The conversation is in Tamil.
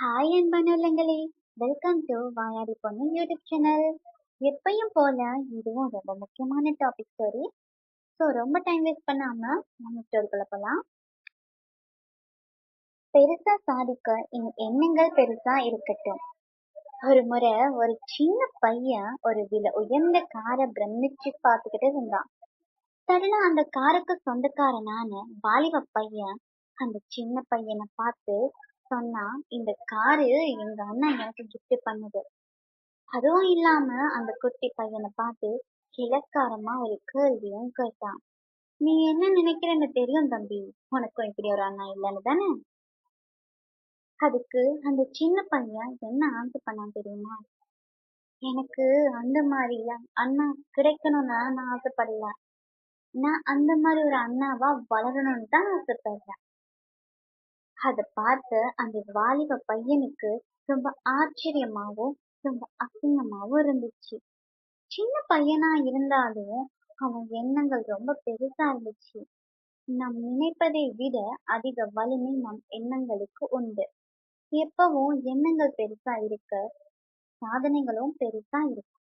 ஹாய் அன்பானவர்களே, வெல்கம் டு வாயாடி பொண்ணு யூடியூப் சேனல். எப்பயும் போல இதுவும் ரொம்ப முக்கியமான டாபிக் ஸ்டோரி. ஸோ ரொம்ப டைம் வேஸ்ட் பண்ணாம நம்ம ஸ்டோரிக்குள்ள போகலாம். பெருசா சாதிக்க எண்ணங்கள் பெருசா இருக்கட்டும். ஒரு முறை ஒரு சின்ன பையன் ஒரு விலை உயர்ந்த காரை பிரமிச்சு பார்த்துக்கிட்டு இருந்தான். சடனா அந்த காருக்கு சொந்தக்காரனான வாலிப பையன் அந்த சின்ன பையனை பார்த்து சொன்னா, இந்த காரு எங்க அண்ணா எனக்கு gift பண்ணுது. அதுவும் இல்லாம அந்த குட்டி பையனை பார்த்து இளக்காரமா ஒரு கேள்வியும் கேட்டான். நீ என்ன நினைக்கிறன்னு தெரியும் தம்பி, உனக்கும் இப்படி ஒரு அண்ணா இல்லைன்னு தானே? அதுக்கு அந்த சின்ன பையன் என்ன ஆன்சர் பண்ணான் தெரியுமா? எனக்கு அந்த மாதிரி அண்ணா கிடைக்கணும்னு நான் ஆசைப்படல. நான் அந்த மாதிரி ஒரு அண்ணாவா வளரணும்னு தான் ஆசைப்படுறேன். அதை பார்த்து அந்த வாலிப பையனுக்கு ரொம்ப ஆச்சரியமாவும் ரொம்ப அசிங்கமாவும் இருந்துச்சு. சின்ன பையனா இருந்தாலும் அவன் எண்ணங்கள் ரொம்ப பெருசா இருந்துச்சு. நாம் நினைப்பதை விட அதிக வலிமை நம் எண்ணங்களுக்கு உண்டு. எப்பவும் எண்ணங்கள் பெருசா இருக்க சாதனைகளும் பெருசா இருக்கும்.